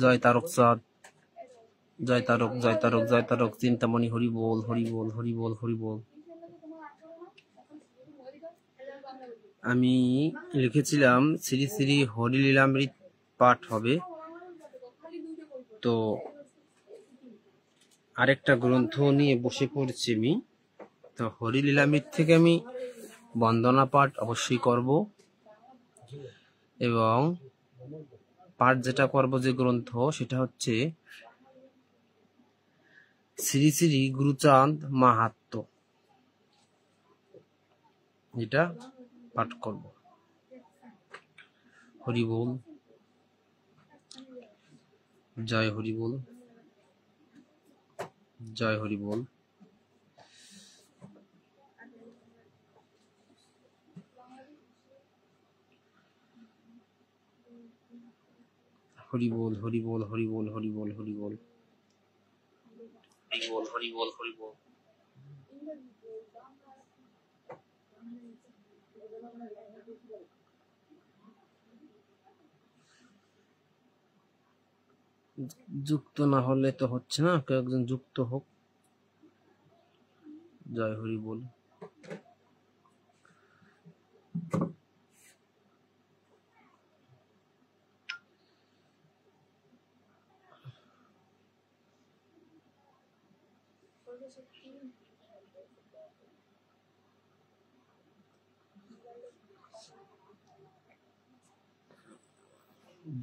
জয় তারক চাঁদ, জয় তারক, জয় তারক, জয় তারক, চিন্তামণি, হরি বল, হরি বল, হরি বল, হরি বল। আমি লিখেছিলাম শ্রী শ্রী হরিলীলামৃত পাঠ হবে, তো আরেকটা গ্রন্থ নিয়ে বসে পড়ছি আমি। তো হরিলীলামৃত থেকে আমি বন্দনা পাঠ অবশ্যই করব, এবং পাঠ যেটা করব যে গ্রন্থ সেটা হচ্ছে শ্রী শ্রী গুরুচাঁদ মাহাত্ম্য, এটা পাঠ করব। হরি বল, জয় হরি বল, জয় হরি বল। হরি বল, হরি বল, হরি বল, হরি বল, হরি বল, হরি বল, হরি বল, হরি বল। যুক্ত না হলে তো হচ্ছে না, কেউ একজন যুক্ত হোক। জয় হরি বল।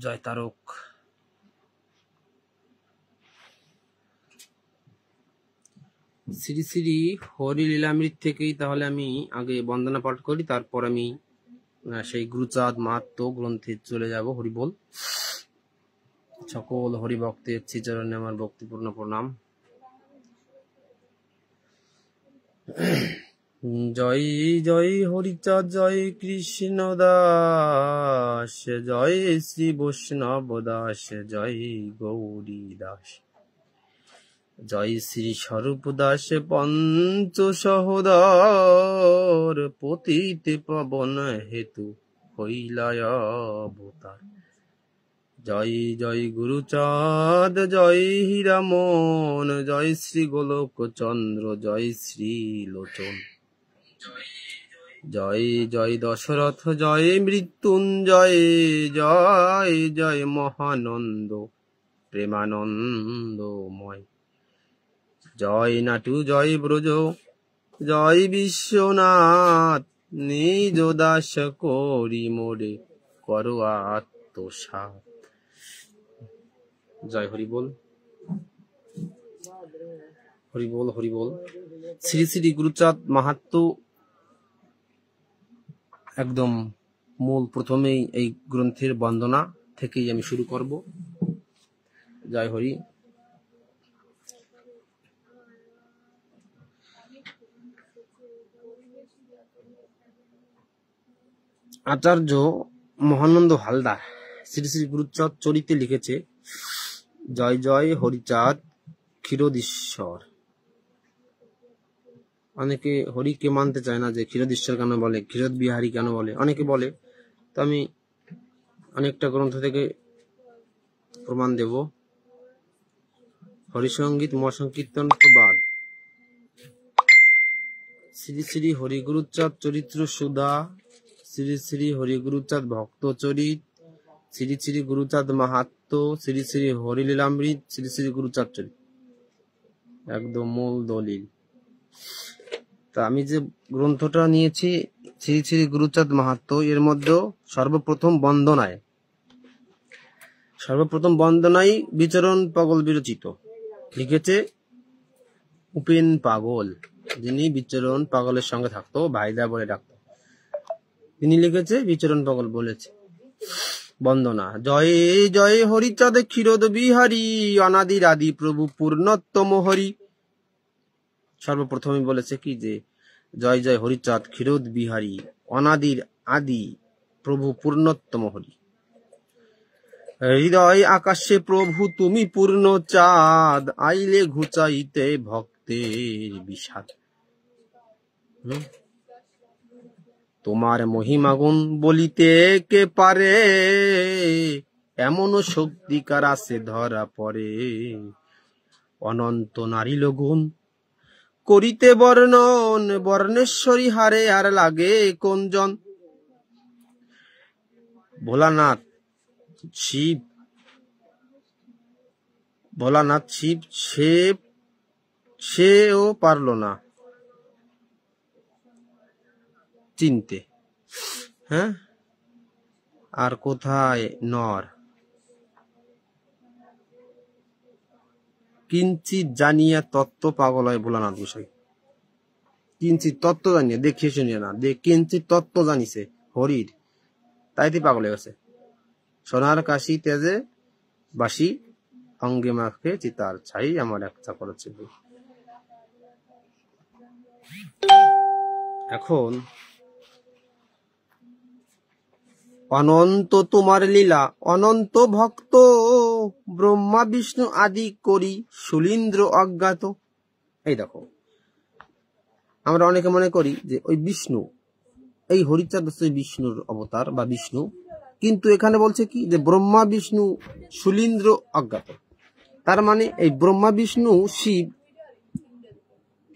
জয় তারক। শ্রী শ্রী হরিলীলামৃত থেকেই তাহলে আমি আগে বন্দনা পাঠ করি, তারপর আমি সেই গুরুচাঁদ মাহাত্ম্য গ্রন্থে চলে যাব। হরি বল। সকল হরিভক্তের শ্রীচরণে আমার ভক্তিপূর্ণ প্রণাম। জয় জয় হরিচাঁদ, জয় কৃষ্ণ দাস, জয় শ্রী বৈষ্ণব দাস, জয় গৌরী দাস, জয় শ্রী স্বরূপ দাস পঞ্চ সহোদর, পতিত পাবন হেতু হইলায় অবতার। জয় জয় গুরুচাঁদ, জয় হীরামন, জয় শ্রী গোলক চন্দ্র, জয় শ্রী লোচন, জয় জয় দশরথ, জয় মৃত্যুঞ্জয়, জয় জয় মহানন্দ প্রেমানন্দময়, জয় নাটু, জয় ব্রজ, জয় বিশ্বনাথ, নিজ দাস করি মোরে করো আত্মসাৎ। জয় হরি বল, হরি বল, হরি বল। শ্রী শ্রী গুরুচাঁদ মাহাত্ম্য একদম মূল, প্রথমেই এই গ্রন্থের বন্দনা থেকেই আমি শুরু করব। জয় হরি। আচার্য মহানন্দ হালদার শ্রী শ্রী গুরুচাঁদ চরিতে লিখেছে, জয় জয় হরিচাঁদ ক্ষীরোদীশ্বর। অনেকে হরিকে মানতে চায় না, যে ক্ষীরোদীশ্বর কেন বলে, ক্ষীরোদ বিহারী কেন বলে, অনেকে বলে। তো আমি অনেকটা গ্রন্থ থেকে প্রমাণ দেব। হরিসঙ্গীত মহাসংকীর্তন তো বাদ। শ্রী শ্রী হরিগুরুচাঁদ চরিত্র সুধা, শ্রী শ্রী হরিগুরুচাঁদ ভক্ত চরিত, শ্রী শ্রী গুরুচাঁদ মাহাত্ম্য, শ্রী শ্রী হরিলীলামৃত, শ্রী শ্রী গুরুচাঁদ চরিত, একদম মূল দলিল। তা আমি যে গ্রন্থটা নিয়েছি শ্রী শ্রী গুরুচাঁদ মাহাত্ম্য, এর মধ্যে সর্বপ্রথম বন্দনায় বিচরণ পাগল বিরচিত, লিখেছে উপেন পাগল, যিনি বিচরণ পাগলের সঙ্গে থাকতো, ভাইদা বলে ডাকতো, তিনি লিখেছে বিচরণ পাগল বলেছে বন্দনা। জয় জয় হরিচাঁদ ক্ষীরোদ বিহারী, অনাদির আদি প্রভু পূর্ণোত্তম হরি। সর্বপ্রথমে বলেছে কি, যে জয় জয় হরিচাঁদ ক্ষীরোদ বিহারী, অনাদির আদি প্রভু পূর্ণোত্তম হরি। হৃদয় আকাশে প্রভু তুমি পূর্ণ চাঁদ, আইলে ঘুচাইতে ভক্তের বিষাদ। তোমার মহিমা গুণ বলিতে কে পারে, এমন শক্তিকার আছে ধরা পড়ে। অনন্ত নারীল গুণ করিতে বর্ণন, বর্ণেশ্বরী হারে আর লাগে কোনজন। ভোলানাথ শিব, ভোলানাথ শিব সেও পারল না চিনতে। হ্যাঁ, আর কোথায় নর? কিঞ্চিত জানিয়া তত্ত্ব পাগল হয় ভোলানাথ গোসাই। কিঞ্চিত তত্ত্ব জানিয়ে, দেখিয়ে শুনিয়ে না, কিঞ্চিত তত্ত্ব জানিছে হরির, তাইতে পাগল হয়ে গেছে। সোনার কাশি তেজে বাসি, অঙ্গে মাখে চিতার ছাই, আমার এক চাকর ছিল। এখন অনন্ত তোমার লীলা, অনন্ত ভক্ত, ব্রহ্মা বিষ্ণু আদি করি শুলীন্দ্র অজ্ঞাত। এই দেখো, আমরা অনেকে মনে করি যে ওই বিষ্ণু, এই হরিচাঁদ বিষ্ণুর অবতার বা বিষ্ণু, কিন্তু এখানে বলছে কি যে ব্রহ্মা বিষ্ণু শুলীন্দ্র অজ্ঞাত। তার মানে এই ব্রহ্মা বিষ্ণু শিব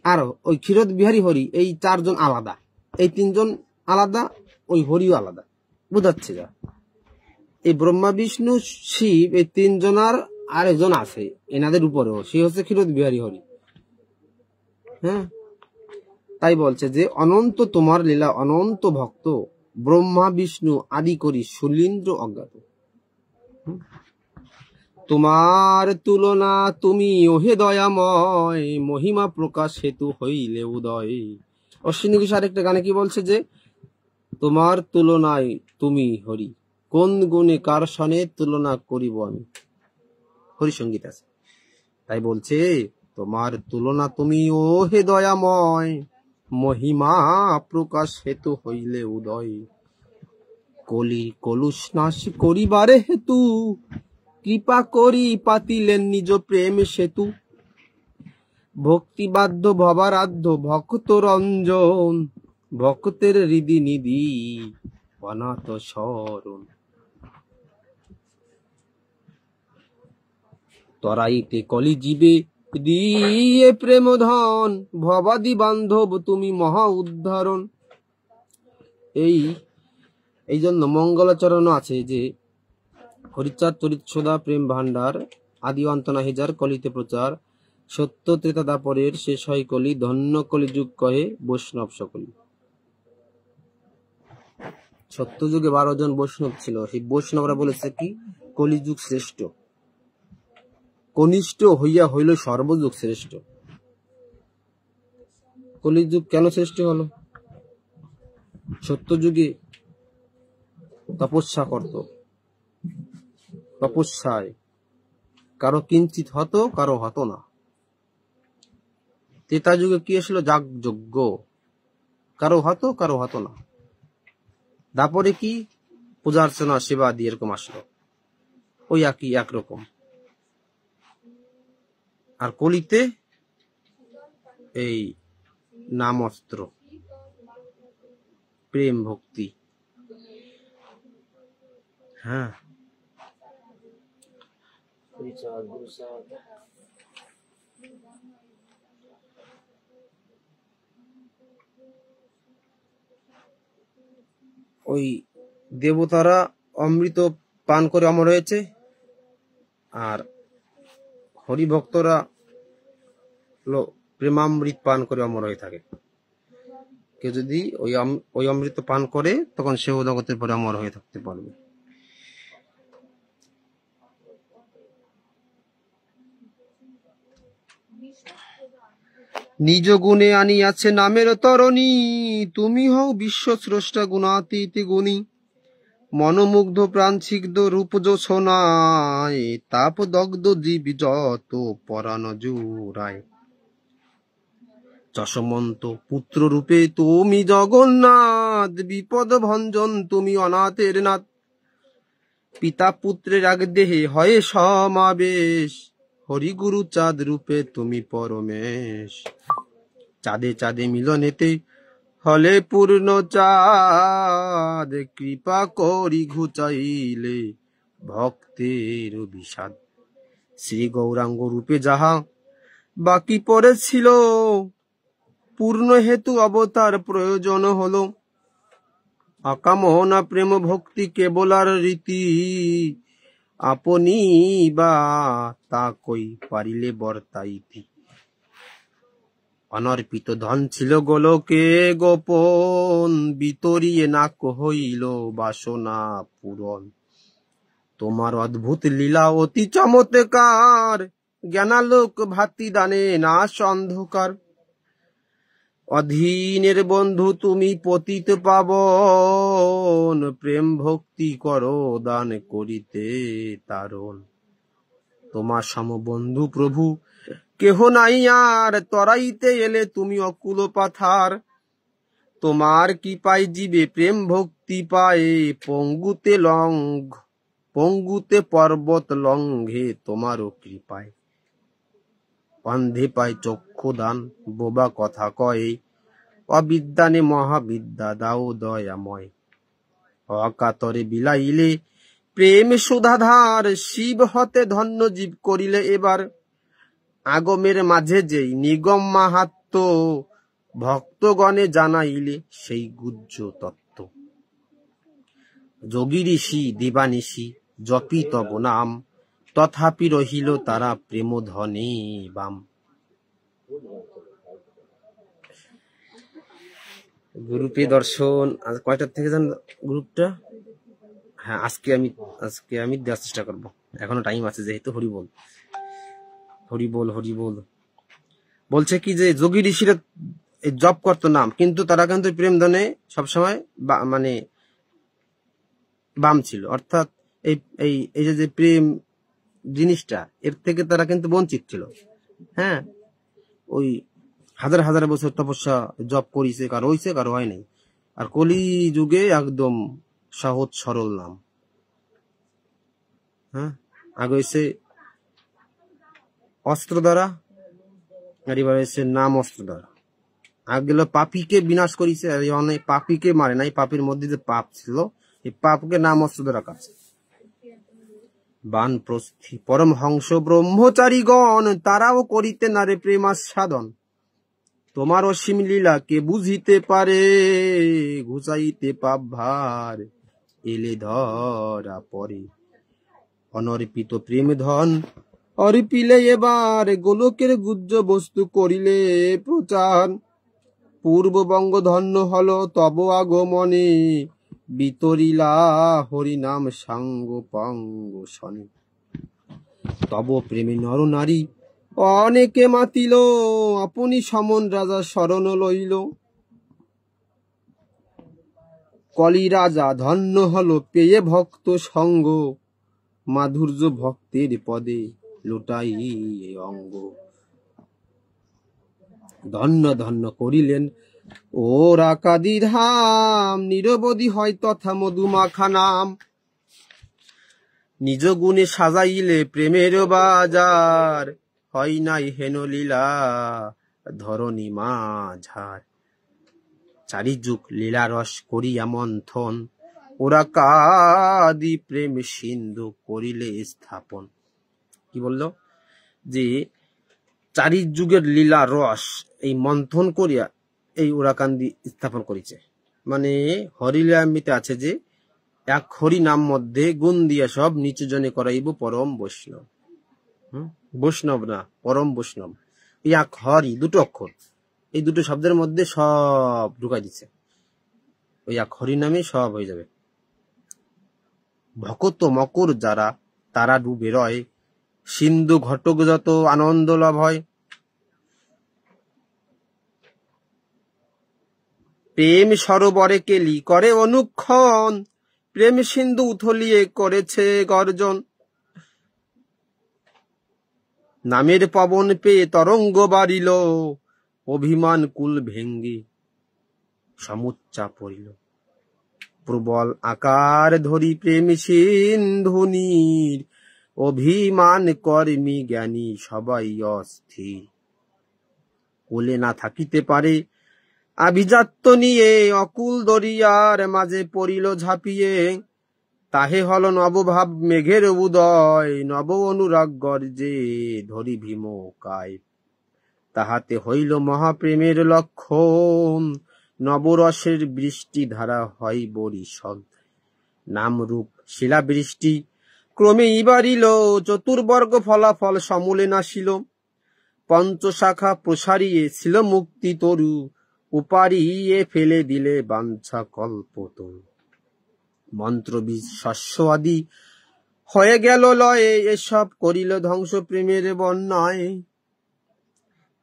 আর ওই ক্ষীরোদ বিহারী হরি, এই চারজন আলাদা, এই তিনজন আলাদা, ওই হরিও আলাদা। বুঝাচ্ছে যা, এই ব্রহ্মা বিষ্ণু শিব এই তিনজনার আরেকজন আছে এনাদের উপরেও, সে হচ্ছে ক্ষীরোদ বিহারী হরি। হ্যাঁ, তাই বলছে যে অনন্ত তোমার লীলা, অনন্ত ভক্ত, ব্রহ্মা বিষ্ণু আদি করি শুলীন্দ্র অজ্ঞাত। তোমার তুলনা তুমি ওহে দয়াময়, মহিমা প্রকাশ হেতু হইলে উদয়। অশ্বিনী ঘোষ আরেকটা গানে কি বলছে যে তোমার তুলনায় তুমি হরি, কোন গুণে কার সনে তুলনা করিব আমি। হরিসঙ্গীত আছে, তাই বলছে তোমার তুলনা তুমি ওহে দয়াময়, মহিমা প্রকাশ হেতু হইলে উদয়। কলি কলুষ নাশ করিবারে হেতু, কৃপা করি পাতিলেন নিজ প্রেম সেতু। ভক্তিবাদ্য ভবারাধ্য ভক্ত রঞ্জন, ভক্তের হৃদি নিধি অনাথ শরণ। তরাইতে কলি জীবে দিয়ে প্রেম ধন, ভবাদি বান্ধব তুমি মহা উদ্ধারণ। এই জন্য মঙ্গলাচরণ আছে যে হরিচাঁদ চরিত সদা প্রেম ভান্ডার, আদি অন্ত নাহি যার কলিতে প্রচার। সত্য ত্রেতা দাপরের শেষ হয় কলি, ধন্য কলিযুগ কহে বৈষ্ণব সকলি। সত্য যুগে 12 জন বৈষ্ণব ছিল, সেই বৈষ্ণবরা বলেছে কি কলিযুগ শ্রেষ্ঠ, কনিষ্ঠ হইয়া হইল সর্বযুগ শ্রেষ্ঠ। কলিযুগ কেন শ্রেষ্ঠ হলো? সত্য যুগে তপস্যা করত, তপস্যায় কারো কিঞ্চিত হতো, কারো হতো না। ত্রেতা যুগে কি আসলো? যাগযজ্ঞ, কারো হতো, কারো হতো না। তারপরে কি পূজার্চনা সেবা দিয়ে এরকম আসলো, ওই একই একরকম। আর কলিতে এই নাম অস্ত্র, প্রেম ভক্তি। হ্যাঁ, ওই দেবতারা অমৃত পান করে অমর হয়েছে, আর হরিভক্তরা প্রেমামৃত পান করে অমর হয়ে থাকে। কেউ যদি ওই অমৃত পান করে তখন সেও জগতের পরে অমর হয়ে থাকতে পারবে। নিজ গুণে আনিয়াছে নামের তরণী, তুমি হও বিশ্ব স্রষ্টা গুণাতীত গুণী। মনোমুগ্ধ প্রাণ সিগ্ধ রূপ জোছনায়, তাপ দগ্ধ জীব যত পরাণ জুড়ায়। যশমন্ত পুত্র রূপে তুমি জগন্নাথ, বিপদ ভঞ্জন তুমি অনাথের নাথ। পিতা পুত্রের এক দেহে হয় সমাবেশ, হরি গুরু চাঁদ রূপে তুমি পরমেশ। চাঁদে চাঁদে মিলনেতে হলে পূর্ণ চাঁদ, কৃপা করি ঘুচাইলে ভক্তের বিষাদ। শ্রী গৌরাঙ্গ রূপে যাহা বাকি পড়েছিল, পূর্ণ হেতু অবতার প্রয়োজন হলো। আকামনা প্রেম ভক্তি কেবলার রীতি, আপনি বা তা কই পারিলে বর্তাইতি। অনর্পিত ধন ছিল গোলকে গোপন, বিতরিয়ে নাক হইল বাসনা পূরণ। তোমার অদ্ভুত লীলা অতি চমৎকার, জ্ঞানালোক ভাতি দানে নাশ অন্ধকার। অধীনের বন্ধু তুমি পতিত পাবন, প্রেম ভক্তি করো দান করিতে তারণ। তোমার সম বন্ধু প্রভু কেহ নাই আর, তরাইতে এলে তুমি অকুল পাথার। তোমার কি পাই জীবে প্রেম ভক্তি পায়ে, পঙ্গুতে পর্বত লঙ্ঘে তোমারও কৃপায়। অন্ধে পায় চক্ষু দান, বোবা কথা কয়ে, অবিদ্যানে মহাবিদ্যা দাও দয়াময়। অকাতরে বিলাইলে প্রেম সুধাধার, শিব হতে ধন্য জীব করিলে এবার। আগমের মাঝে যেই নিগম মাহাত্ম, ভক্তগণে জানাইলে সেই গুহ্য তত্ত্ব। যোগী ঋষি দেবানিশি জপি তব নাম, তথাপি রহিল তারা প্রেম ধনে বাম। গ্রুপে দর্শন আজ কয়টার থেকে যান গ্রুপটা? হ্যাঁ, আজকে আমি দেওয়ার চেষ্টা করবো, এখনো টাইম আছে যেহেতু। হরিবোল হরিবোল হরিবোল। বলছে কি যে যোগী ঋষিরা জপ করতো নাম, কিন্তু তারা কিন্তু প্রেম ধনে সবসময় মানে বাম ছিল। অর্থাৎ এই যে প্রেম জিনিসটা, এর থেকে তারা কিন্তু বঞ্চিত ছিল। হ্যাঁ, ওই হাজার হাজার বছর তপস্যা জপ করিছে, কারো হইছে কারো হয় নাই। আর কলি যুগে একদম সহজ সরল নাম। হ্যাঁ, আগে হয়েছে অস্ত্র দ্বারা, আর এবার হয়েছে নাম অস্ত্র দ্বারা। আগে গেল পাপীকে বিনাশ করিছে, আর অনেক পাপীকে মারে নাই, পাপীর মধ্যে যে পাপ ছিল এই পাপকে নাম অস্ত্র দ্বারা কাটছে। বানপ্রস্থি পরমহংস ব্রহ্মচারীগণ, তারাও করিতে নারে প্রেমাস্বাদন। তোমার অসীম লীলা কে বুঝিতে পারে, ঘুচাইতে পাপ ভার এলে ধরা পরে। অনর্পিত প্রেম ধন অর্পিলে এবার, গোলকের গুহ্য বস্তু করিলে প্রচার। পূর্ববঙ্গ ধন্য হল তব আগমনে, বিতরিলা হরিনাম সাঙ্গ পাঙ্গ শনে। তব প্রেমে নর নারী অনেকে মাতিল, আপনি সমন রাজা শরণ লইল। কলি রাজা ধন্য হল পেয়ে ভক্ত সঙ্গ, মাধুর্য ভক্তের পদে লুটাই অঙ্গ। ধন্য ধন্য করিলেন ওরা কাদি ধাম, নিরবধি হয় তথা মধুমাখা নাম। নিজ গুণে সাজাইলে প্রেমের বাজার, হয় নাই হেন লীলা ধরণী মাঝার। চারিযুগ লীলা রস করিয়া মন্থন, ওরা কাদি প্রেম সিন্ধু করিলে স্থাপন। কি বললো? যে চারিযুগের লীলা রস এই মন্থন করিয়া এই ওরাকান্দি স্থাপন করিছে। মানে হরিলীলামৃতে আছে যে এক হরি নাম মধ্যে গুণ দিয়া সব নিচু জনে করাইব পরম বৈষ্ণব। বৈষ্ণব না, পরম বৈষ্ণব। এই এক হরি দুটো অক্ষর, এই দুটো শব্দের মধ্যে সব ঢুকাই দিচ্ছে। ওই এক হরি নামে সব হয়ে যাবে। ভকত মকর যারা তারা ডুবে রয়, সিন্ধু ঘটক যত আনন্দ লাভ হয়। প্রেম সরোবরে কেলি করে অনুক্ষণ, প্রেম সিন্ধু উথলিয়ে করেছে গর্জন। নামের পবন পেয়ে তরঙ্গ বাড়িল, অভিমান কুল ভেঙ্গে সমুচ্চা পড়িল। প্রবল আকার ধরি প্রেম সিন্ধুনীর, অভিমান কর্মী জ্ঞানী সবাই অস্থির। কোলে না থাকিতে পারে আভিজাত্য নিয়ে অকুল দরিয়ার মাঝে পড়িল ঝাঁপিয়ে, তাহে হল নবভাব মেঘের উদয়, নব অনুরাগ গর্জে ধরি ভীমকায়। তাহাতে হইল মহাপ্রেমের লক্ষণ, নবরসের বৃষ্টি ধারা হয় বরিশন। নামরূপ শিলাবৃষ্টি ক্রমেই বাড়িল, চতুর্বর্গ ফলাফল সমূলে নাসিল। পঞ্চশাখা প্রসারিয়ে ছিল মুক্তি তরু, উপারিয়ে ফেলে দিলে বাঞ্ছা কল্পতরু। মন্ত্রবীজ শস্য আদি হয়ে গেল লয়ে, এসব করিল ধ্বংস প্রেমের বন্যায়।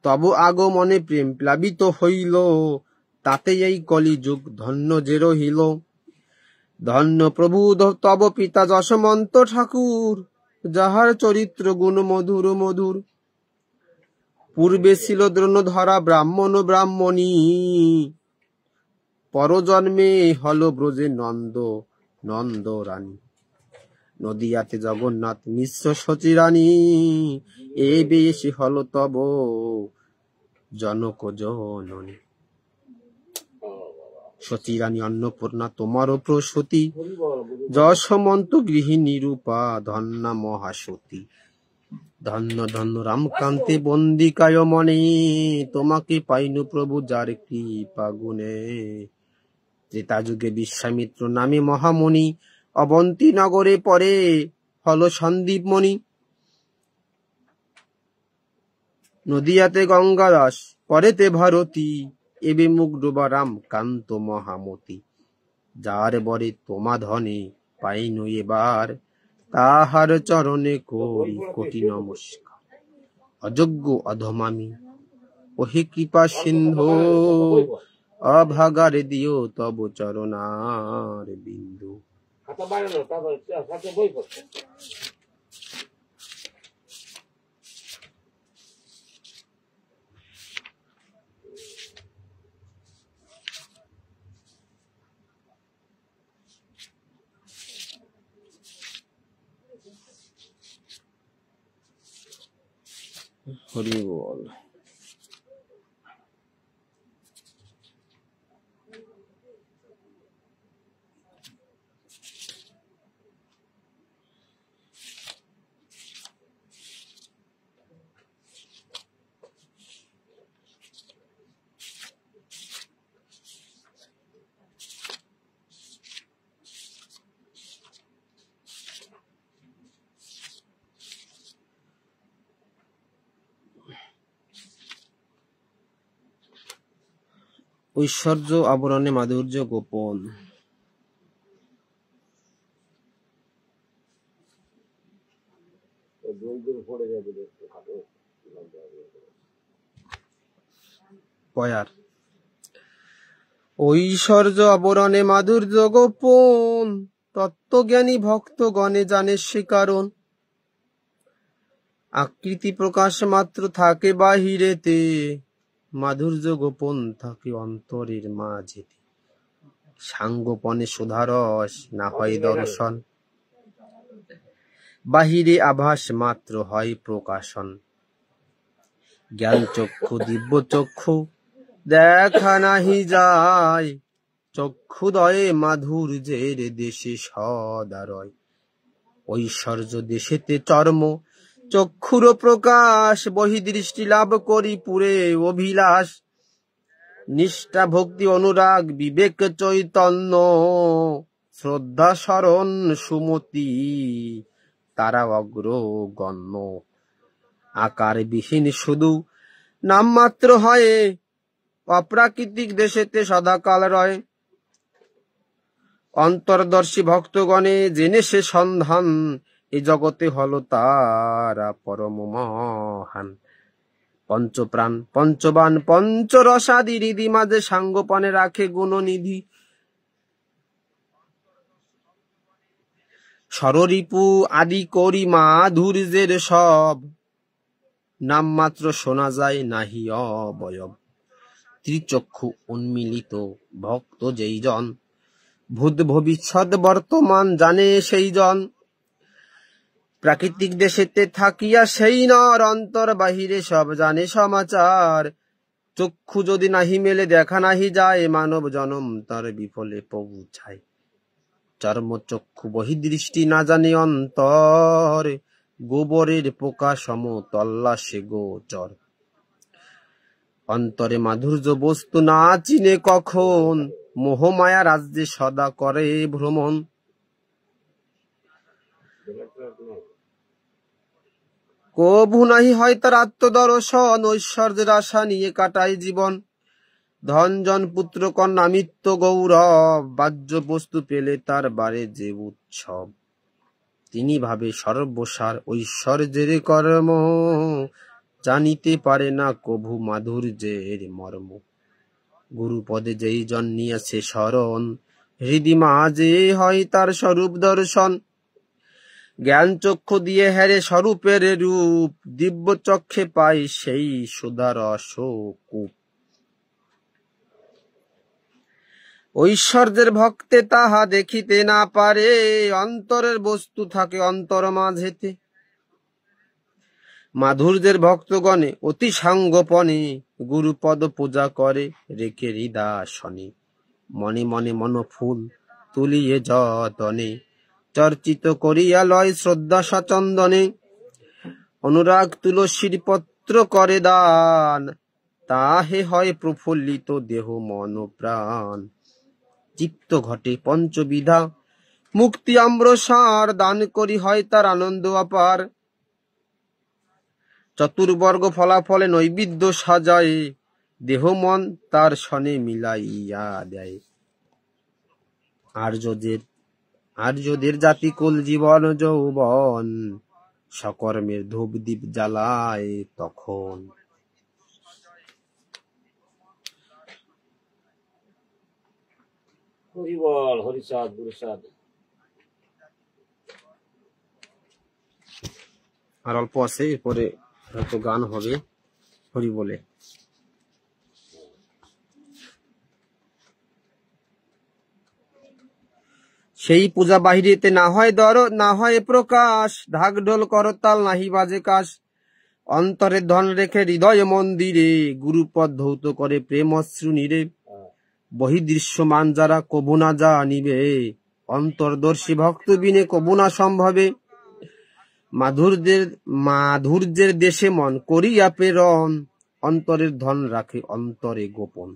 তব আগমনে প্রেম প্লাবিত হইল, তাতে এই কলিযুগ ধন্য যে রহিল। ধন্য প্রভু তব পিতা যশমন্ত ঠাকুর, যাহার চরিত্র গুণ মধুর মধুর। পূর্বে ছিল দ্রোণধরা ব্রাহ্মণ ব্রাহ্মণী, পরজন্মে হল ব্রজে নন্দ নন্দ রানী। নদিয়াতে জগন্নাথ মিশ্র সচী রানী, এ বেশি হল তব জনক জননী। সচী রানী অন্নপূর্ণা তোমারও প্রসূতি, যশমন্ত গৃহিণী রূপা ধন্যা মহাসতী। ধন্য ধন্য রামকান্তে বন্দিকায় মনে, তোমাকে পাইনু প্রভু যার কৃপা গুণে। ত্রেতা যুগে বিশ্বামিত্র নামে মহামুনি, অবন্তী নগরে পরে হল সন্দীপমণি। নদিয়াতে গঙ্গাদাস পরেতে ভারতী, এবে মুখ ডোবা রামকান্ত মহামতি। যার বরে তোমা ধনে পাইনু এবার, তাহার চরণে করি কোটি নমস্কার। অযোগ্য অধমামি ওহে কৃপা সিন্ধু, অভাগারে দিও তব চরণার বিন্দু। হরি বল। ঐশ্বর্য আবরণে মাধুর্য গোপন। পয়ার ঐশ্বর্য আবরণে মাধুর্য গোপন, তত্ত্বজ্ঞানী ভক্তগণে জানে সে কারণ। আকৃতি প্রকাশ মাত্র থাকে বাহিরেতে, মাধুর্য গোপন থাকে অন্তরের মাঝেতে। সাঙ্গোপনে সুধারস না হয় দর্শন, বাহিরে আভাস মাত্র হয় প্রকাশন। জ্ঞান চক্ষু দিব্য চক্ষু দেখা নাহি যায়, চক্ষুদয়ে মাধুর্যের দেশে সদারয়। ঐশ্বর্য দেশেতে চর্ম চক্ষুর প্রকাশ, বহিদৃষ্টি লাভ করি পুরে অভিলাষ। নিষ্ঠা ভক্তি অনুরাগ বিবেক চৈতন্য, শ্রদ্ধা শরণ সুমতি তারা অগ্রগণ্য। আকার বিহীন শুধু নামমাত্র হয়, অপ্রাকৃতিক দেশেতে সদাকাল রয়। অন্তর্দর্শী ভক্তগণে জেনে সে সন্ধান, এ জগতে হল তারা পরম মহান। পঞ্চপ্রাণ পঞ্চবান পঞ্চরসাদি হৃদি মাঝে সাঙ্গপানে রাখে গুণনিধি। ষড়রিপু আদি করি মাধুর্যের সব, নামমাত্র শোনা যায় নাহি অবয়ব। ত্রিচক্ষু উন্মিলিত ভক্ত যেই জন, ভূত ভবিষ্যৎ বর্তমান জানে সেই জন। প্রাকৃতিক দেশেতে থাকিয়া সেই নর, অন্তর বাহিরে সব জানে সমাচার। চক্ষু যদি নাহি মেলে দেখা নাহি যায়, মানব জনম তার বিফলে পৌঁছায়। চর্ম চক্ষু বহিদৃষ্টি না জানে অন্তর, গোবরের পোকা সম তল্লাশে গোচর। অন্তরে মাধুর্য বস্তু না চিনে কখন, মোহমায়া রাজ্যে সদা করে ভ্রমণ। কভু নাহি হয় তার আত্মদর্শন, ঐশ্বর্যের আশা নিয়ে কাটায় জীবন। ধন জন পুত্র কন্যা মিত্র গৌরব, বাহ্য বস্তু পেলে তার বারে যে উৎসব। তিনি ভাবে সর্বসার ঐশ্বর্যের কর্ম, জানিতে পারে না কভু মাধুর্যের মর্ম। গুরুপদে যেই জন নিয়েছে শরণ, হৃদি মাঝে হয় তার স্বরূপ দর্শন। জ্ঞান চক্ষু দিয়ে হেরে স্বরূপের রূপ, দিব্য চক্ষে পায় সেই সুধারস কূপ। ঐশ্বর্যের ভক্তে তাহা দেখিতে না পারে, অন্তরের বস্তু থাকে অন্তর মাঝেতে। মাধুর্যের ভক্তগণে অতি সাঙ্গপনে, গুরুপদ পূজা করে রেখে হৃদাসনে। মনে মনে মনফুল তুলিয়ে যতনে, চর্চিত করিয়া লয় শ্রদ্ধা সচন্দনে। অনুরাগ তুলসীর পত্র করে দান, তাহে হয় প্রফুল্লিত দেহ মন প্রাণ। চিত্ত ঘটে পঞ্চবিধা মুক্তি আম্রসার, দান করি হয় তার আনন্দ অপার। চতুর্বর্গ ফলাফলে নৈবেদ্য সাজায়, দেহ মন তার সনে মিলাইয়া দেয়। আর্যদের জাতি কুল জীবন যৌবন, সকর্মের ধূপ দীপ জ্বালায় তখন। হরিবল, হরিচাঁদ, গুরুচাঁদ। আর অল্প আছে, এরপরে হয়তো গান হবে হরি বলে। সেই পূজা বাহিরেতে না হয় না হয় প্রকাশ, ঢাক ঢোল করতাল নাহি বাজে কাশ। অন্তরে ধন রেখে হৃদয় মন্দিরে, গুরুপদ ধৌত করে প্রেম অশ্রু নীরে। বহিদৃশ্যমান যারা কবু না জানিবে, অন্তর্দর্শী ভক্ত বিনে কবু না সম্ভবে। মাধুর্যের দেশে মন করিয়া প্রেরণ, অন্তরের ধন রাখে অন্তরে গোপন।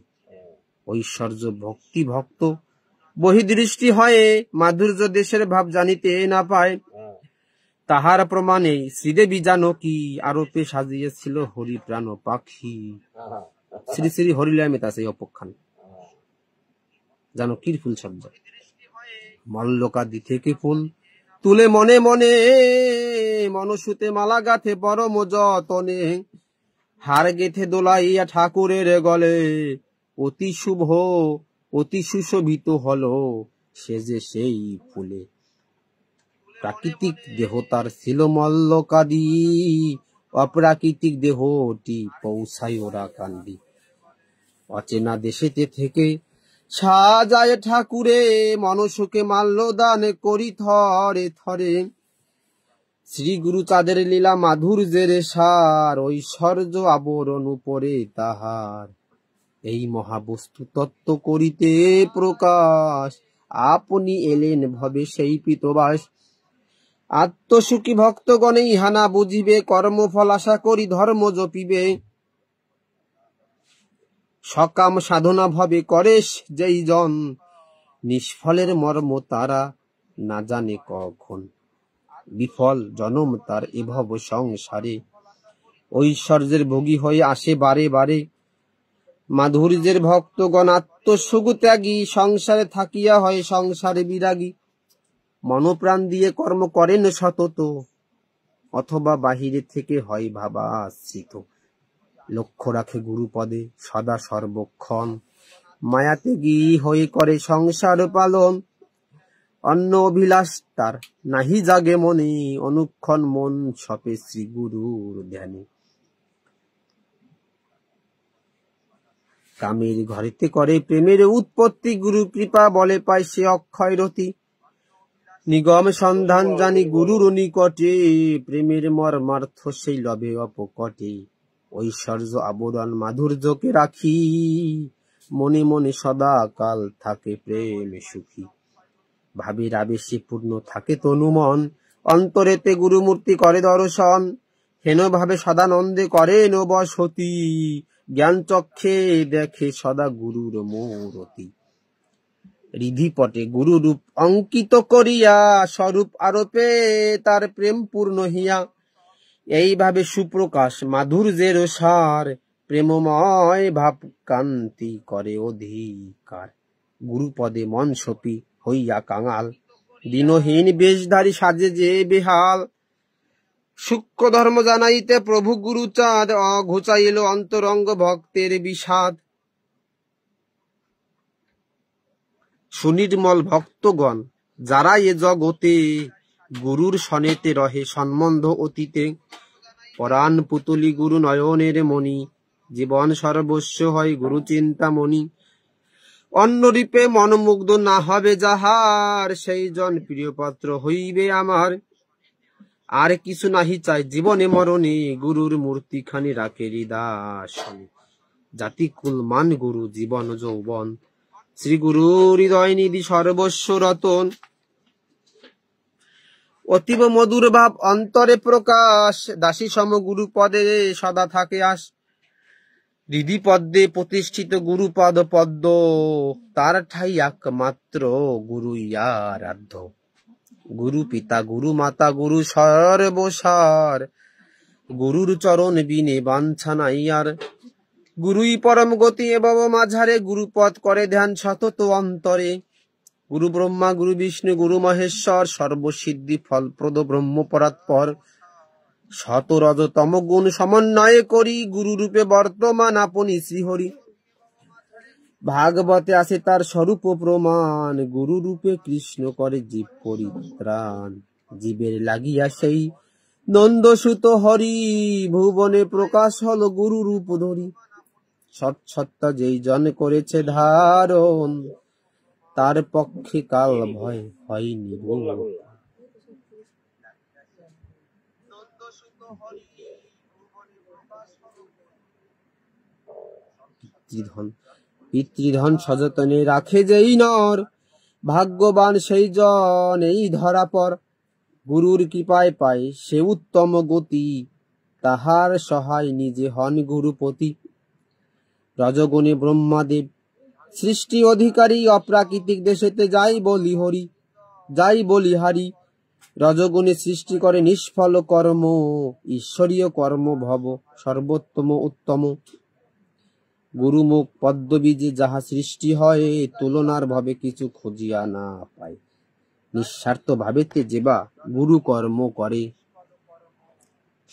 ঐশ্বর্য ভক্তি ভক্ত বহিদৃষ্টি হয়ে, মাধুর্য দেশের ভাব জানিতে না পায়। তাহার প্রমাণে শ্রীদেবী জানকী, আরোপে সাজিয়েছিল হরি প্রাণ পাখি। শ্রী শ্রী হরিলামিতা সেই অপক্ষান জানকীর ফুল শব্দ। মল্লকাদি থেকে ফুল তুলে মনে মনে, মনসুতে মালা গাথে পরম যতনে। হার গেথে দোলাইয়া ঠাকুরের গলে, অতি শুভ অতি সুশোভিত হলো সে যে সেই ফুলে। প্রাকৃতিক দেহ তার ছিল মল্লকাদি, অপ্রাকৃতিক দেহটি পৌঁছায় ওরা কান্দি। অচেনা দেশেতে থেকে সাজায় ঠাকুরে, মনসুকে মাল্য দান করি থরে থরে। শ্রী গুরুচাঁদের লীলা মাধুর্যের সার, ঐশ্বর্য আবরণ উপরে তাহার। এই মহাবস্তু তত্ত্ব করিতে প্রকাশ, আপনি এলেন ভবে সেই পিতবাস। আত্মসুখী ভক্তগণে ইহানা বুঝিবে, কর্মফল আশা করি ধর্ম জপিবে। সকাম সাধনা ভবে করে যেই জন, নিষ্ফলের মর্ম তারা না জানে কখন। বিফল জনম তার এভব সংসারে, ঐশ্বর্যের ভোগী হয়ে আসে বারে বারে। মাধুর্যের ভক্তগণ আত্মসুখ ত্যাগী, সংসারে থাকিয়া হয় সংসারে বিরাগী। মনপ্রাণ দিয়ে কর্ম করেন সতত, অথবা বাহিরে থেকে হয় ভাবা আশ্রিত। লক্ষ্য রাখে গুরুপদে সদা সর্বক্ষণ, মায়াতে গিয়ে হয়ে করে সংসার পালন। অন্য অভিলাষ তার নাহি জাগে মনে, অনুক্ষণ মন সপে শ্রী গুরুর ধ্যানে। কামের ঘরেতে করে প্রেমের উৎপত্তি, গুরু কৃপা বলে পায় সে অক্ষয় রতি। নিগম সন্ধান জানি গুরুর নিকটে, প্রেমের মর্মার্থ সেই লবে অপকটে। ঐশ্বর্য আবরণ মাধুর্যকে রাখি, মনে মনে সদা কাল থাকে প্রেমে সুখী। ভাবের আবেশে পূর্ণ থাকে তনু মন, অন্তরেতে গুরুমূর্তি করে দর্শন। হেন ভাবে সদানন্দে করেন বসতি, জ্ঞান চক্ষে দেখে সদা গুরুর মূরতি। হৃদিপটে গুরুরূপ অঙ্কিত করিয়া, স্বরূপ আরোপে তার প্রেম পূর্ণ হিয়া। এইভাবে সুপ্রকাশ মাধুর্যের সার, প্রেমময় ভাব কান্তি করে অধিকার। গুরুপদে মন সপি হইয়া কাঙাল, দিনহীন বেশধারী সাজে যে বেহাল। সূক্ষ্ম ধর্ম জানাইতে প্রভু গুরুচাঁদ, ঘুচাইল অন্তরঙ্গ ভক্তের বিষাদ। সুনির্মল ভক্তগণ যারা এ জগতে, গুরুর সনেতে রহে সম্বন্ধ অতীতে। পরাণ পুতুলি গুরু নয়নের মণি, জীবন সর্বস্ব হয় গুরু চিন্তামণি। অন্যরূপে মনমুগ্ধ না হবে যাহার, সেই জন প্রিয় পাত্র হইবে আমার। আর কিছু নাহি চাই জীবনে মরণে, গুরুর মূর্তিখানি রাখে হৃদয়াসনে। জাতি কুল মান গুরু জীবন যৌবন, শ্রী গুরু হৃদয় নিধি সর্বস্ব রতন। অতীব মধুর ভাব অন্তরে প্রকাশ, দাসী সম গুরু পদে সদা থাকে আস। হৃদি পদ্মে প্রতিষ্ঠিত গুরুপদ পদ্ম, তার ঠাই একমাত্র গুরু আরাধ্য। গুরু পিতা গুরু মাতা গুরু সর্বসার, গুরুর চরণ বিনে বাঞ্ছা নাই আর। গুরুই পরম গতি এবব মাঝারে, গুরুপদ করে ধ্যান সতত অন্তরে। গুরু ব্রহ্মা গুরু বিষ্ণু গুরু মহেশ্বর, সর্বসিদ্ধি ফলপ্রদ ব্রহ্ম পরাৎপর। শত রজতম গুণ সমন্বয়ে করি, গুরু রূপে বর্তমান আপনি শ্রীহরি। ভাগবতে আছে তার স্বরূপ প্রমাণ, গুরু রূপে কৃষ্ণ করে জীব পরিত্রাণ। জীবের লাগিয়া সেই নন্দসুত হরি, ভুবনে প্রকাশ হল গুরু রূপ ধরি। সৎসত্তা যেই জন করেছে ধারণ, তার পক্ষে কাল ভয় হয়নি ভুবন। পিতৃধন সযতনে রাখে যেই নর, ভাগ্যবান সেই জন এই ধরা পর। গুরুর কৃপায় পায় সে উত্তম গতি, তাহার সহায় নিজে হন গুরুপতি। রজগুণে ব্রহ্মাদেব সৃষ্টি অধিকারী, অপ্রাকৃতিক দেশেতে যাই বলি হরি, যাই বলিহারি। রজগুণে সৃষ্টি করে নিষ্ফল কর্ম, ঈশ্বরীয় কর্ম ভব সর্বোত্তম উত্তম। গুরুমুখ পদ্মবীজে যাহা সৃষ্টি হয়, তুলনার ভাবে কিছু খুঁজিয়া না পায়। নিঃস্বার্থ ভাবেতে যেবা গুরু কর্ম করে,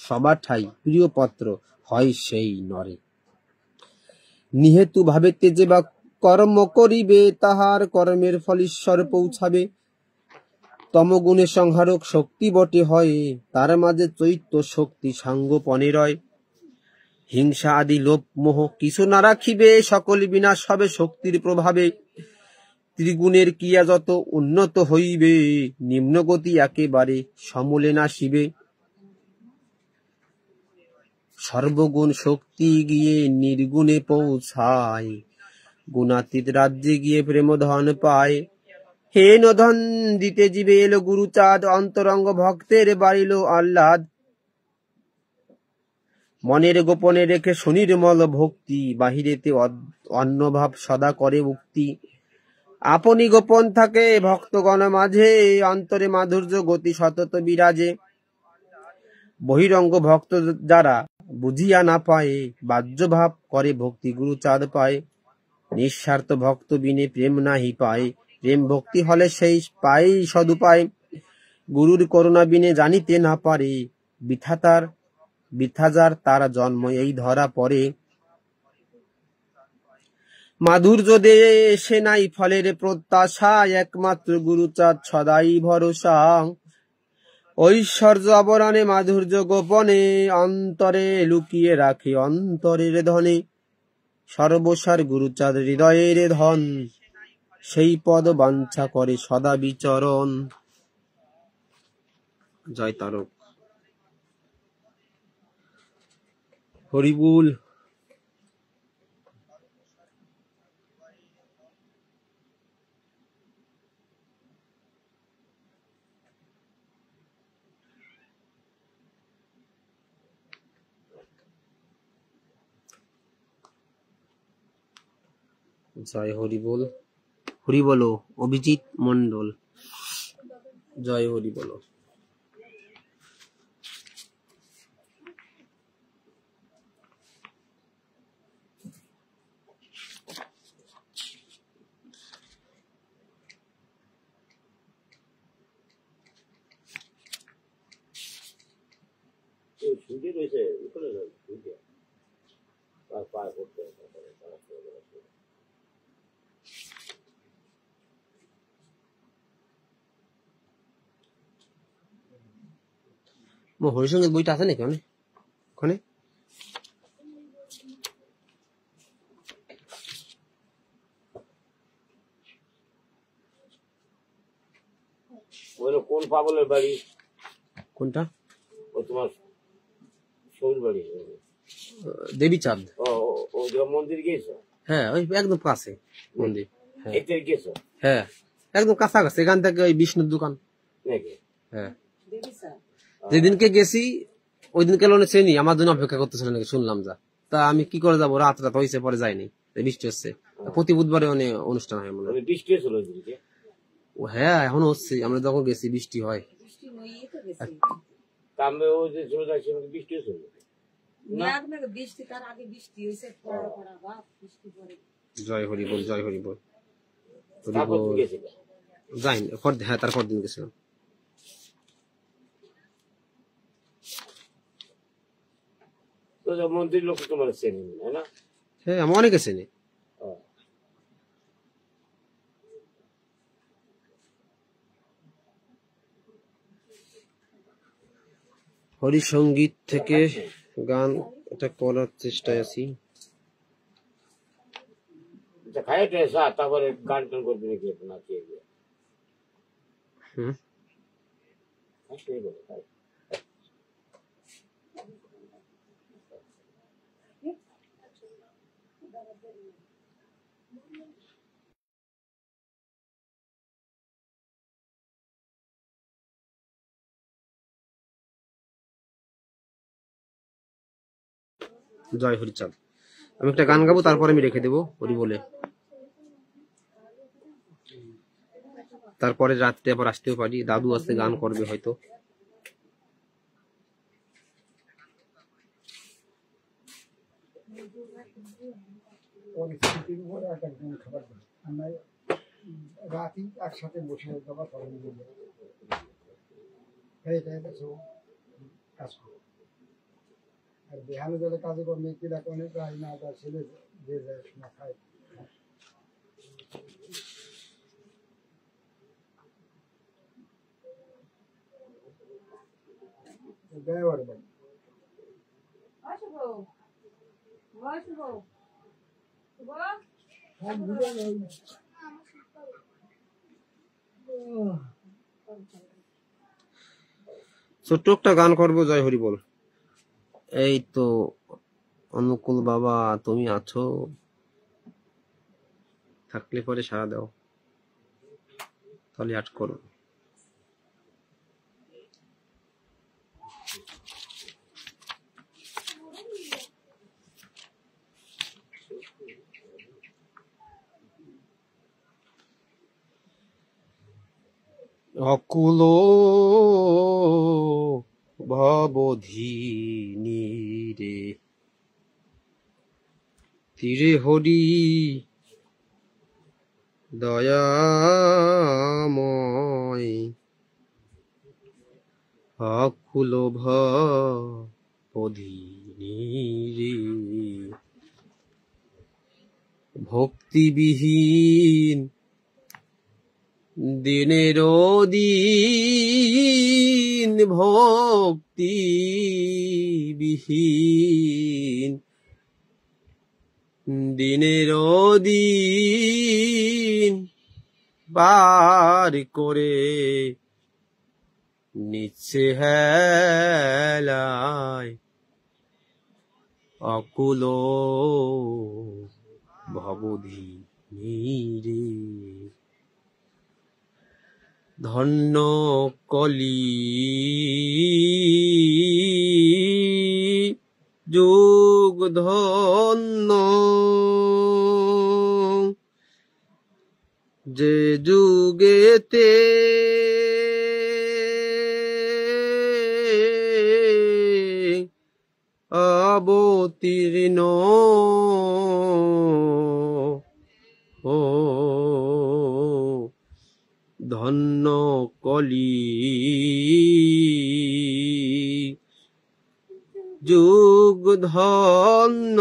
সবার ঠাই প্রিয় পাত্র হয় সেই নরে। নিহেতু ভাবেতে যেবা কর্ম করিবে, তাহার কর্মের ফল ঈশ্বর পৌঁছাবে। তমগুণে সংহারক শক্তি বটে হয়, তার মাঝে চৈত্য শক্তি সাঙ্গপনে রয়। হিংসা আদি লোভ মোহ কিছু না রাখিবে, সকল বিনাশ হবে শক্তির প্রভাবে। ত্রিগুণের ক্রিয়া যত উন্নত হইবে, নিম্নগতি একেবারে সমূলে নাশিবে। সর্বগুণ শক্তি গিয়ে নির্গুণে পৌঁছায়, গুণাতীত রাজ্যে গিয়ে প্রেম ধন পায়। হে নধন দিতে জীবে এলো গুরুচাঁদ, অন্তরঙ্গ ভক্তের বাড়িল আহ্লাদ। মনের গোপনে রেখে সুনির্মল ভক্তি, বাহিরেতে অন্যভাব সদা করে মুক্তি। আপনি গোপন থাকে ভক্তগণ মাঝে, অন্তরে মাধুর্য গতি সতত বিরাজে। বহিরঙ্গ ভক্ত যারা বুঝিয়া না পায়, বাহ্যভাব করে ভক্তি গুরুচাঁদ পায়। নিঃস্বার্থ ভক্ত বিনে প্রেম নাহি পায়, প্রেম ভক্তি হলে সেই পাই সদুপায়। গুরুর করুণা বিনে জানিতে না পারে, বৃথাজার তার জন্ম এই ধরা পড়ে। মাধুর্য দেশে নাই ফলের প্রত্যাশা, একমাত্র গুরুচাঁদ সদাই ভরসা। ঐশ্বর্য আবরণে মাধুর্য গোপনে, অন্তরে লুকিয়ে রাখে অন্তরের ধনে। সর্বসার গুরুচাঁদ হৃদয়ের ধন, সেই পদ বাঞ্ছা করে সদা বিচরণ। জয় তারক। হরিবুল। জয় হরিবল। হরি বলো অভিজিৎ মন্ডল। জয় হরি বলো। সুজি রয়েছে উপরে সুজি আর পায়ে করতে হরিসঙ্গীত বইটা আছে নাকি ওখানে? কোন পাগলের বাড়ি? কোনটা? ও তোমার শরীর বাড়ি দেবীচাঁদ। ও মন্দির গিয়েছো? হ্যাঁ ওই একদম কাছে মন্দির। এতে গেছো? হ্যাঁ একদম কাছাকাছি, এখান থেকে ওই বিষ্ণুর দোকান। হ্যাঁ যেদিনকে গেছি ওই দিনকে লোনে চেনি আমার জন্য অপেক্ষা করতেছিল নাকি শুনলাম, যা তা আমি কি করে যাবো, রাত হয়েছে পরে যাইনি, বৃষ্টি হচ্ছে। প্রতি বুধবারে অনেক অনুষ্ঠান হয় মনে হয়। বৃষ্টি হয়েছিল? হ্যাঁ এখনো হচ্ছে, আমরা যখন গেছি বৃষ্টি হয়। জয় হরি বল, জয় হরি বল। যাইনি, হ্যাঁ তারপর দিন গেছিলাম। মন্দির লোক তোমার চেনি না? হ্যাঁ আমার অনেকে চেনে। হরিসঙ্গীত থেকে গান এটা করার চেষ্টায় আছি। তারপরে গান টান করবি নাকি? নাচিয়ে জয় হরিচাঁদ। আমি একটা গান গাবো, তারপরে আমি রেখে দেবো হরি বলে। তারপরে রাত্রে আবার আসতেও পারি, দাদু আসতে গান করবে হয়তো। রাতি একসাথে বসে যাবার কাজ করবো। আর দেহানো জলে কাজে কর্মে কিনা কোনো প্রায় না তার ছেলে যে যায় না খায়। দেওয়ার বাড়ি ছোট্ট একটা গান করবো, জয় হরি বল। এই তো অনুকূল বাবা তুমি আছো, থাকলে পরে সাড়া দাও, তাহলে আট করো। অকুল ভবধিনী রে তীরে হরি দয়াময়, অকুল ভবধিনী রে ভক্তিবিহীন দিনের দিন, ভক্তিবিহীন দিনের দিন পার করে নিচ্ছে হেলায়, অকুল ভবধিনীরে ধন্য কলি যুগ ধন্য যে যুগেতে অবতীর্ণ ও ধন্য কলি যুগ ধন্য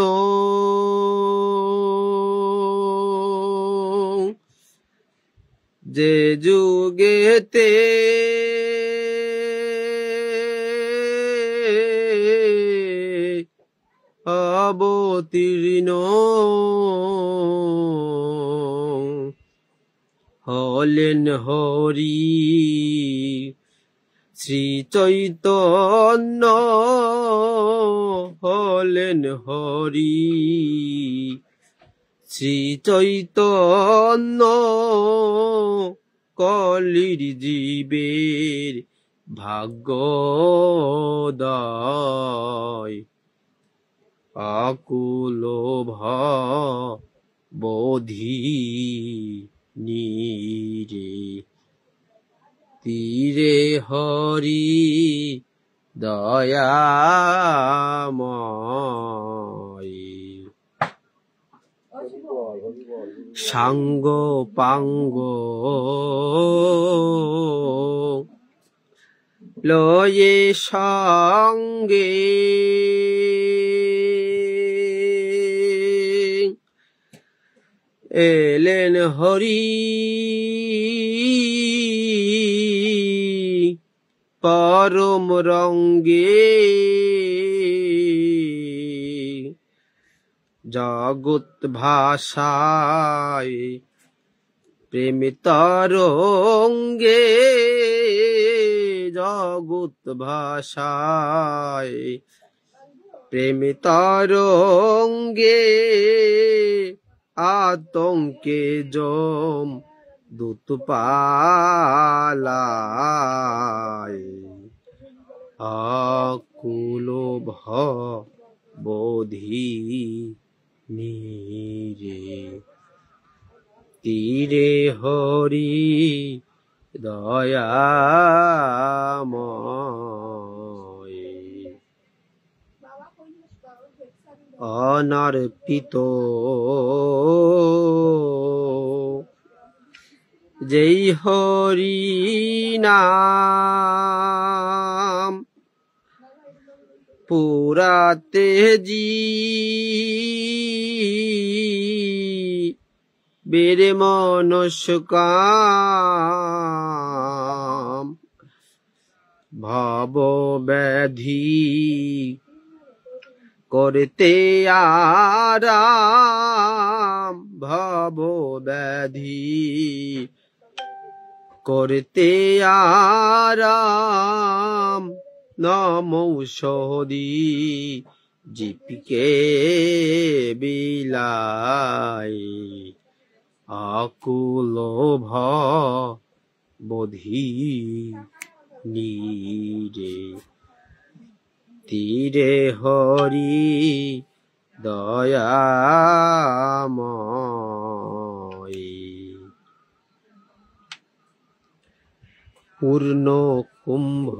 যে যুগেতে অবতীর্ণ হলেন হরি শ্রী চৈতন্য হলেন হরি শ্রী চৈতন্য কলির জীবের ভাগ্যোদয় আকুল ভবধিনীরে তীরে হরি দয়াময় সাঙ্গ পাঙ্গ লয়ে সঙ্গে এলেন হরি পরম রঙ্গে জগৎ ভাষায় প্রেম তরঙ্গে জগৎ ভাষায় প্রেম তরঙ্গে আতঙ্কে জম দূত পালায় আকুল ভবধিনীরে তীরে হরি দয়াময় অনর্পিত যেই হরি নাম পুরাতে জি বের মনস্কাম ভব ব্যাধি করতে আরাম ভব ব্যাধি করতে আরাম নমৌষধি জিপিকে বিলাই আকুল ভবধিনীরে তীরে হরি দয়াময় পূর্ণ কুম্ভ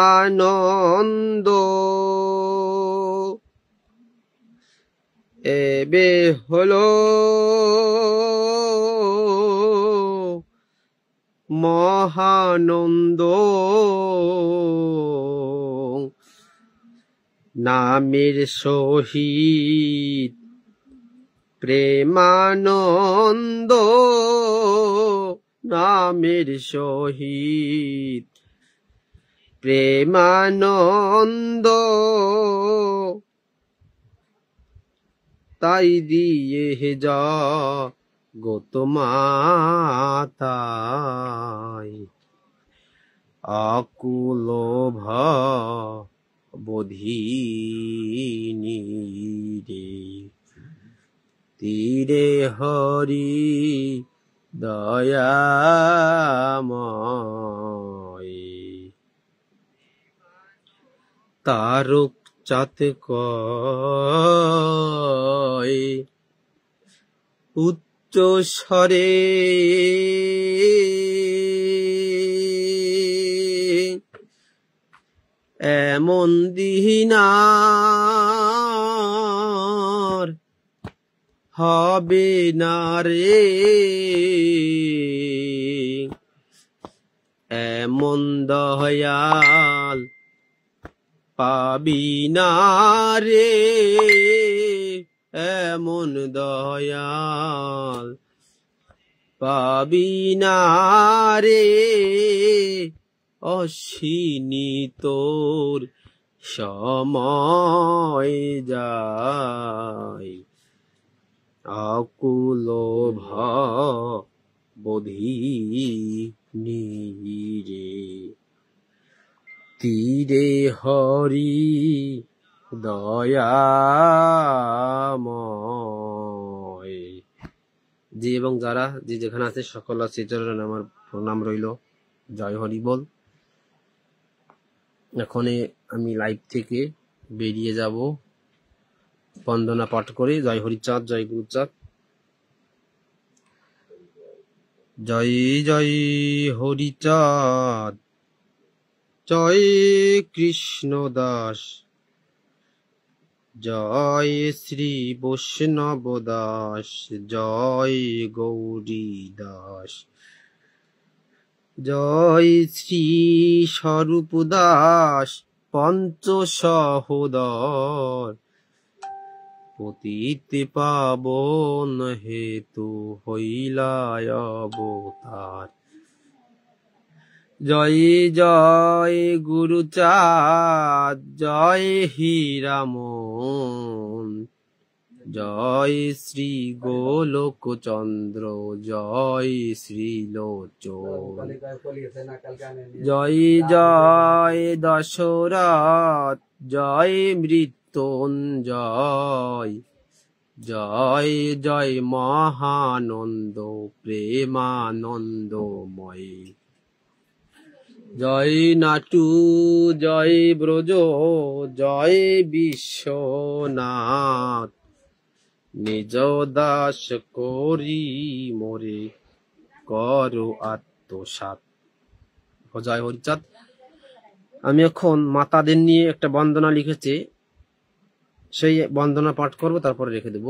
নিত্যানন্দ এবে হলো মহানন্দ নামের সহিত প্রেমানন্দ নামের সহিত প্রেমানন্দ তাই দিয়ে যা গত মাতায় আকুল বোধিনী রে। তীরে হরি দয়াময়, তারক চাঁদ কয় উচ্চ স্বরে, এমন দিনার হবে না রে, এমন দয়াল পাবি না রে, এমন দয়াল পাবি না রে। অশ্বিনী তোর সময় যায়, আকুল বোধিনী রে। তীরে হরি দয়াময়। যে এবং যারা যে যেখানে আছে সকল শ্রীচরণে আমার প্রণাম রইল। জয় হরি বল। এখন আমি লাইভ থেকে বেরিয়ে যাব বন্দনা পাঠ করে। জয় হরিচাঁদ, জয় গুরুচাঁদ। জয় জয় হরিচাঁদ, জয় কৃষ্ণ দাস, জয় শ্রী বৈষ্ণব দাস, জয় গৌরী দাস, জয় শ্রী স্বরূপ দাস পঞ্চ সহোদর, পতিত পাবন হেতু হইলায় অবতার। জয় জয় গুরুচাঁদ, জয় হীরামন, জয় শ্রী গোলক চন্দ্র, জয় শ্রী লোচন। জয় জয় দশরথ, জয় মৃত্যুঞ্জয়, জয় জয় মহানন্দ প্রেমানন্দময়। জয় নাটু, জয় ব্রজ, জয় বিশ্বনাথ, নিজ দাস করি মোরে করো আত্মসাৎ। জয় হরিচাঁদ। আমি এখন মাতাদের নিয়ে একটা বন্দনা লিখেছি, সেই বন্দনা পাঠ করব, তারপরে রেখে দেব।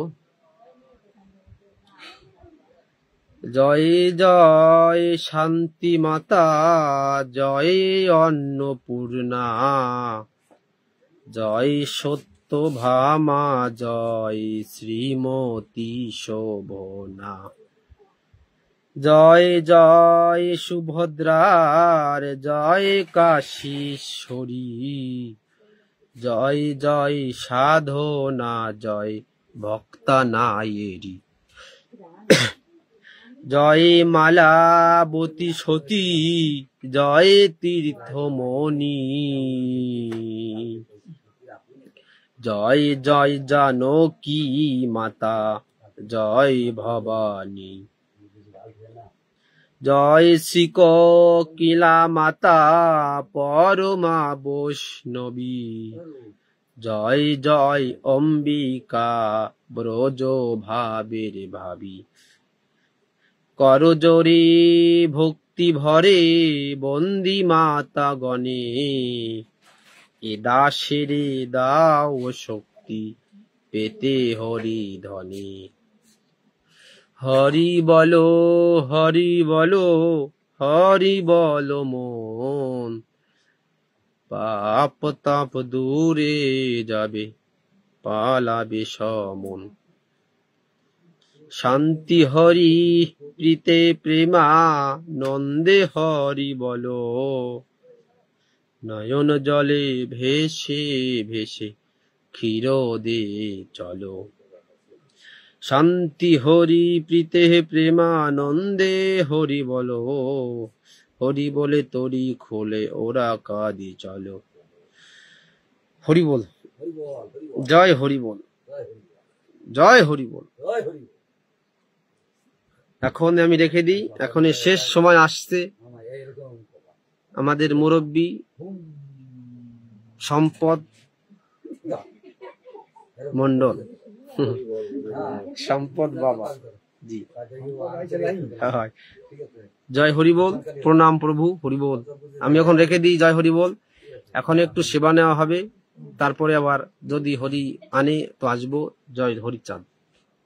জয় জয় শান্তি মাতা, জয় অন্নপূর্ণা, জয় সত্য ভামা, জয় শ্রীমতী শোভনা। জয় জয় সুভদ্রার, জয় কাশীশ্বরী, জয় জয় সাধনা, জয় ভক্তা নায়েরি। জয় মালাবতী সতী, জয় তীর্থমণি, জয় জয় জানকী মাতা, জয় ভবানী। জয় শ্রী কোকিলা মাতা, পরমা বৈষ্ণবী, জয় জয় অম্বিকা, ব্রজ ভাবের ভাবী। করজোরে ভক্তি ভরে বন্দি মাতা গণে, এ দাসেরে দাও শক্তি পেতে হরি ধনে। হরি বলো, হরি বলো, হরি বলো মন, পাপ তাপ দূরে যাবে, পালাবে সমন। শান্তি হরি প্রীতে প্রেমা, নন্দে হরি বলো, নয়ন জলে ভেসে ভেসে ক্ষীরদে চলো। শান্তি হরি প্রীতে প্রেমানন্দে হরি বলো, হরি বলে তরি খোলে ওরা কাঁদি চলো। হরি বল, হরি বল, হরি বল, জয় হরি বল, জয় হরি বল, জয় হরি বল। জয় হরি বল। এখন আমি রেখে দিই, এখন এই শেষ সময় আসছে। আমার এইরকম কথা। আমাদের মুরব্বী হুম, সম্পদ যা। এরকম মন্ডল, হরি বল, হ্যাঁ, সম্পদ বাবা জি, কাজে গিয়ে আইছে লাইন। হয়। ঠিক আছে। জয় হরি বল, প্রণাম প্রভু, হরি বল। আমি এখন রেখে দিই, জয় হরি বল। এখন একটু সেবা নেওয়া হবে, তারপরে আবার যদি হরি আনে তো আসবো। জয় হরিচাঁদ।